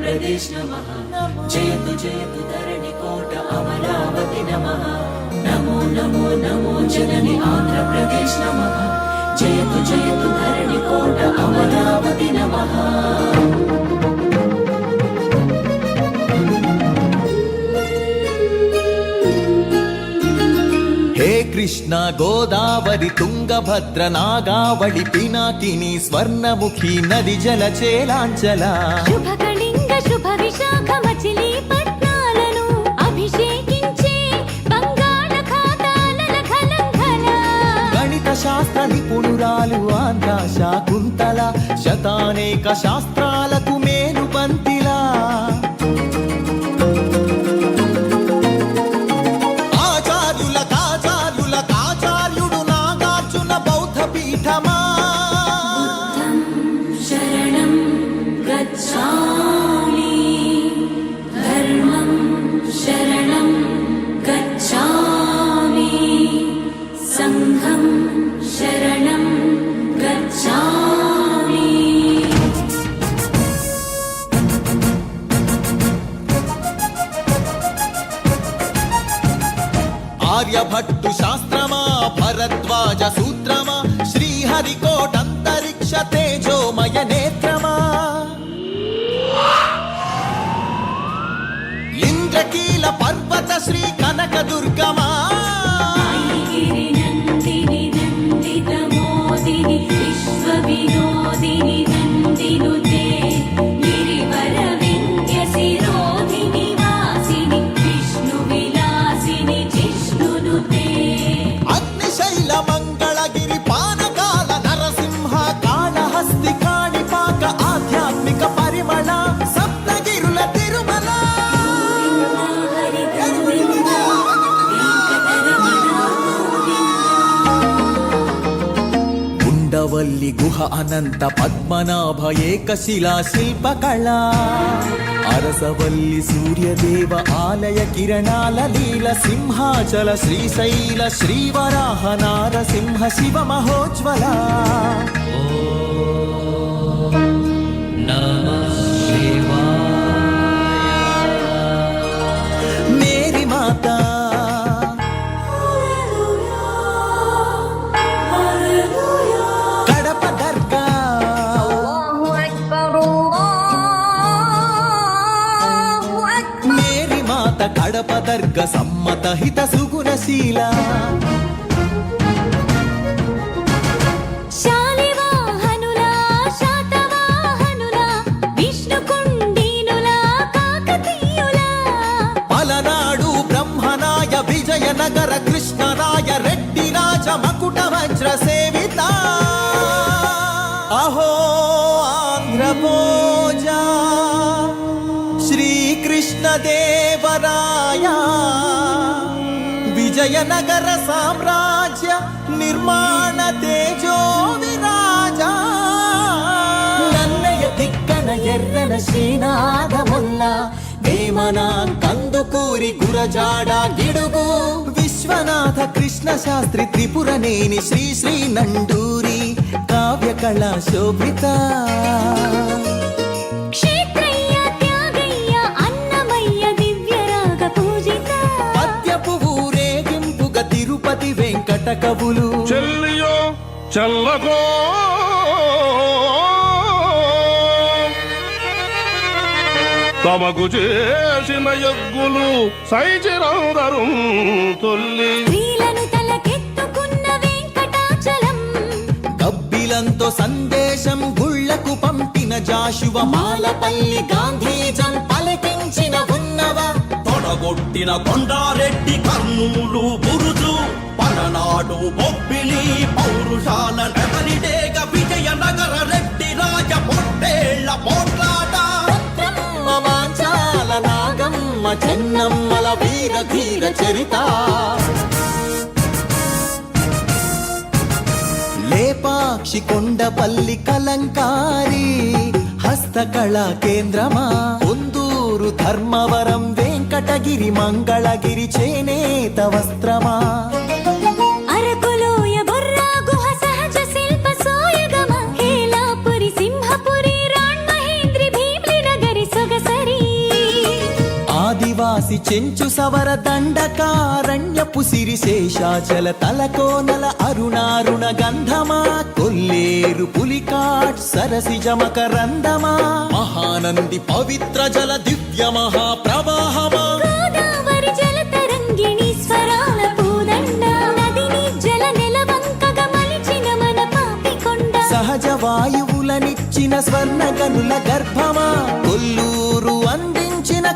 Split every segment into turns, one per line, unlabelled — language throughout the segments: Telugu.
प्रदेश नमः जयतु जयतु धरणि कोट अमरावती नमः नमो नमो नमो जननि आंध्र प्रदेश नमः जयतु जयतु धरणि कोट अमरावती नमः।
हे कृष्ण गोदावरी तुंगभद्र नागावळि पिनाकिनी स्वर्णमुखी नदी जलचेलांचला
शुभकलिंग शुभ विशाख मचिलीपट्नाలను అభిషేకించే బంగాళాఖాతాల ఖలంఖల
గణిత శాస్త్ర నిపుణురాలు ఆంధ్ర శాకుంతల శతానేక శాస్త్రాలకు మేలు పంతిలా
शरणं गच्छामि धर्मं शरणं गच्छामि संघं शरणं गच्छामि।
आर्यभट्टु शास्त्रमा भरद्वाज सूत्रमा श्रीहरिकोटंतरिक्ष तेजोमय नेत्रमा इंद्रकील पर्वत श्री कनक दुर्गमा
नंदिनी नंदित मोदिनी विश्व विनोदिनी नंदिनुते गिरिवर विंध्य शिरोधिनी वासिनी विष्णु विलासिनी जिष्णुनुते
अग्निशैल मंगलगिरि पानकाल नरसिंह काళहस्ति काणिपाक आध्यात्मिक परिमळ सप्तगिरुल तिरुमल ఉండవల్లి గుహ అనంత పద్మనాభ ఏకశిలా శిల్పకళ అరసవల్లి సూర్యదేవ ఆలయ కిరణాల లీల సింహాచల శ్రీశైల శ్రీవరాహ నారసింహ శివ మహోజ్వల మేరీ మాతా కడప దర్గ సమ్మత హిత సుగుణశీల
శాలివాహనుల శాతవాహనుల విష్ణుకుండినుల కాకతీయుల
పలనాడు బ్రహ్మనాయ విజయనగర కృష్ణరాయ రెడ్డి రాజ మకుట వజ్ర సేవిత అహో ఆంధ్రభోజ శ్రీకృష్ణదేవరాయ విజయనగర సామ్రాజ్య నిర్మాణ తేజో విరాజ నన్నయ తిక్కన ఎర్రన శ్రీనాథముల్ల వేమన కందుకూరి గురజాడ గిడుగు విశ్వనాథ కృష్ణ శాస్త్రి త్రిపురనేని శ్రీ శ్రీ నండూరి కావ్య కళా శోభిత తిరుపతి వెంకట కవులు
చెల్లియో చల్లకో తమకు చేసిన యజ్ఞులు సైచిరందరు తొల్లి
స్త్రీలను తలకెత్తుకున్న వెంకటాచలం
గబ్బిలంతో సందేశం గుళ్లకు పంపిన జాషువ మాలపల్లి గాంధీజం పలికించిన ఉన్నవ
తొడగొట్టిన కొండారెడ్డి కర్నూలు బురుజు పలనాడు బొబ్బిలి పౌరుషాల నెమలిడేగ విజయనగర రెడ్డి రాజ పొట్టేళ్ల పోట్లాట
మాంచాల నాగమ్మ చెన్నమ్మల వీర ధీర చరిత లేపాక్షి కొండపల్లి కలంకారి హస్తకళా కేంద్రమా పొందూరు ధర్మవరం వెంకటగిరి మంగళగిరి చేనేత వస్త్రమా
అరకులోయ బొర్రా గుహ సహజ శిల్ప సోయగమ హేలాపురి సింహపురి రాణ్ మహేంద్రి భీమ్లి నగరి సొగసరి
కాశి చెంచు సవర దండకారణ్యపు సిరిశేషాచల తలకోనల అరుణారుణ గంధమా కొల్లేరు పులికాట్ సరసిజ మకరందమా మహానంది పవిత్ర జల దివ్య మహాప్రవాహమా
గోదావరి జల తరంగిణి స్వరాల పూదండ నదిని జల నెలవంకగా మలిచిన మన పాపికొండ
సహజ వాయువులనిచ్చిన స్వర్ణ గనుల గర్భమా కొల్లూరు అందించిన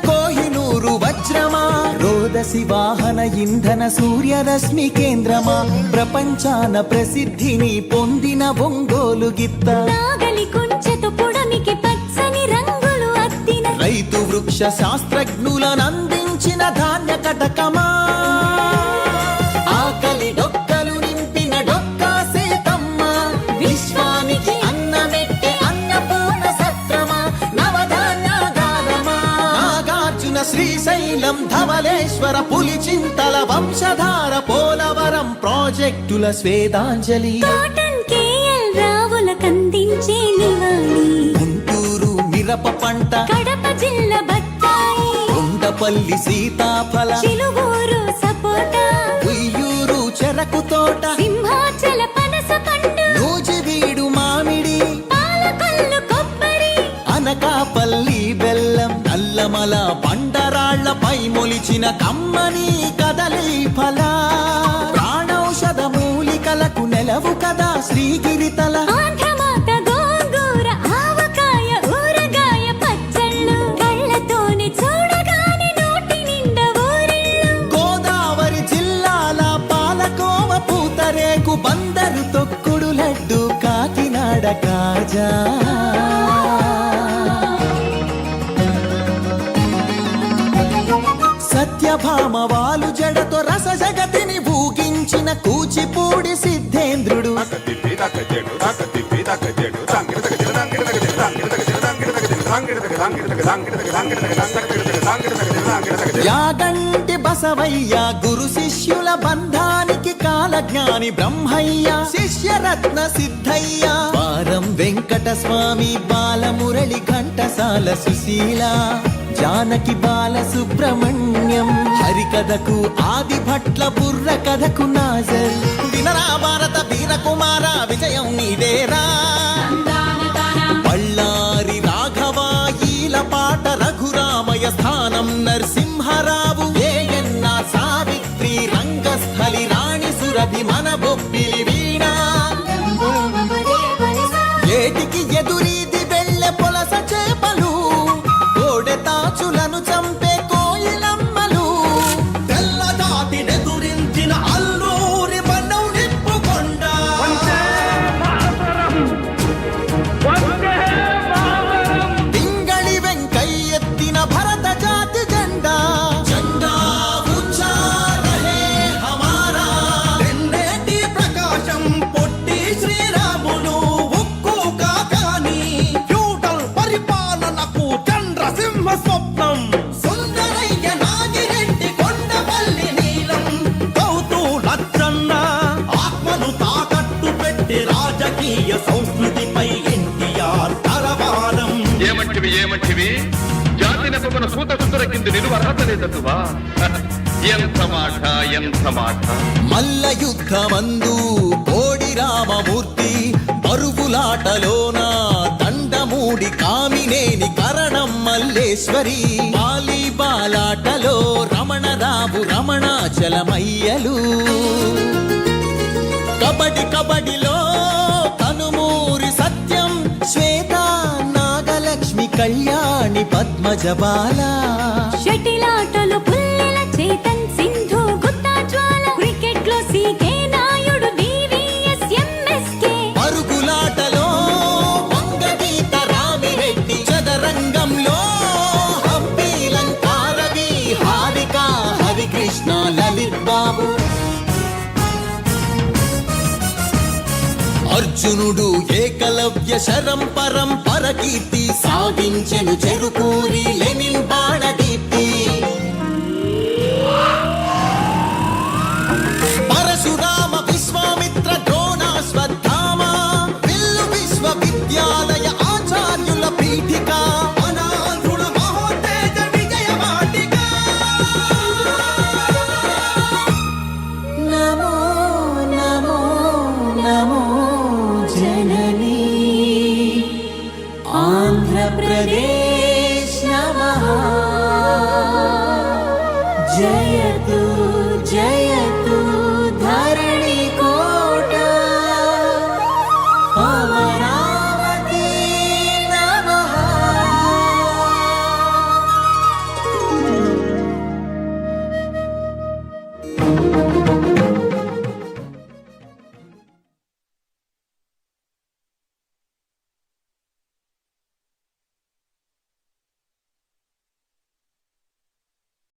కోహినూరు వజ్రమా రోదసి వాహన ఇంధన సూర్యరశ్మి కేంద్రమా ప్రపంచాన ప్రసిద్ధిని పొందిన ఒంగోలు గిత్త
నాగలి కుంచెతో పుడమికి పచ్చని రంగులు అద్దిన
రైతు వృక్ష శాస్త్రజ్ఞులనందించిన ధాన్య కటకమా ఆకలి డొక్కలు నింపిన డొక్కా సేతమ్మ విశ్వానికి అన్నమెట్టే అన్నపూర్ణ సత్రమా నవధాన్యాగారమా నాగార్జున శ్రీశైలం ధవలేశ్వర పులిచింతల వంశధార పోలవరం ప్రాజెక్టుల స్వేదాంజలి
కాటన్ కేఎల్ రావుల కందించే నివాళి
గుంటూరు మిరప పంట
కడప జిల్లా బత్తాయి
కొండపల్లి సీతాఫల
చిలువూరు సపోటా
ఉయ్యూరు చెరకు తోట
సింహాచల పనస పండు
నూజివీడు మామిడి
పాలకొల్లు కొబ్బరి
అనకాపల్లి బెల్లం నల్లమల బండరాళ్లపై మొలిచిన కమ్మని కదలి ఫల ప్రాణౌషధ మూలికలకు నెలవు కదా శ్రీగిరితల
ఆంధ్రమాత గోంగూర ఆవకాయ ఊరగాయ పచ్చళ్ళు కళ్ళతోనే చూడగానే నోటి నిండా ఊరిళ్ళు
గోదావరి జిల్లాల పాలకోవ పూతరేకు బందరు తొక్కుడు లడ్డు కాకినాడ కాజా సత్యభామ వాలు జడతో రస జగతిని ఊగించిన కూచిపూడి సిద్ధేంద్రుడు యాగంటి బసవయ్య గురు శిష్యుల బంధానికి కాలజ్ఞాని బ్రహ్మయ్య శిష్యరత్న సిద్ధయ్య వారం వెంకట స్వామి బాలమురళి ఘంటసాల సుశీల జానకి బాల సుబ్రహ్మణ్యం హరికథకు ఆది భట్ల బుర్ర కథకు నాజర్ వినరా భారత వీర కుమార విజయం నీదేరా బళ్ళారి రాఘవ ఈల పాట రఘురామయ స్థానం నరసింహరావు ఏయన్న సావిత్రి రంగస్థలి రాణి సురభి మన బొబ్బిలి వీణా ఏటికి ఎదురీది వెళ్ళె పొలస చేపలు కోడె తాచులను చంపే కోయిలమ్మలు
తెల్లదాటి నెదురించిన అల్లూరి బన్నం నిప్పుకొండ
పింగళి వెంకయ్యెత్తిన భరత జాతి జెండా జెండా ఊంచా రహే హమారా
తెన్నేటి ప్రకాశం పొట్టి శ్రీరాములు ఉక్కు కాకాని ఫ్యూడల్ పరిపాలనకు చంద్రసింహ స్వప్నం సుందరయ్య నాగిరెడ్డి కొండపల్లి నీలం గౌతు లచ్చన్న ఆత్మను తాకట్టు పెట్టి రాజకీయ సంస్కృతిపై ఎన్టీఆర్ తరవారం
ఏమంటివి జాతి నెపమున సూత సుందర కింది నిలువ అర్హత లేదటువా ఎంత మాట
మల్ల యుద్ధమందు కోడి రామమూర్తి పరుగులాటలోన దండమూడి కామినేని కరణం మల్లేశ్వరి వాలీబాలాటలో రమణరావు రమణాచలమయ్యలు కబడిలో కనుమూరి సత్యం శ్వేత నాగలక్ష్మి కళ్యాణి పద్మజబాల
షటిలాటలు పుల్లెల చేతన్ సింధు గుత్తా జ్వాల క్రికెట్ లో సీకే నాయుడు డివిఎస్ ఎంఎస్కే
పరుగులాటలో వంగగీత రామిరెడ్డి చదరంగంలో హంపి లంకారవి హారిక హరికృష్ణ లలిత్ బాబు అర్జునుడు ఏకలవ్య శరం పరంపర కీర్తి సాధించెను చెరుకూరి లెనిన్ బాణదీప్తి పరశురామ విశ్వామిత్ర ద్రోణాశ్వత్థామ విల్లు విశ్వవిద్యాలయ ఆచార్యుల పీఠిక
అనాథుల మహోత్తేజ విజయ వాటిక
ప్రదేశ్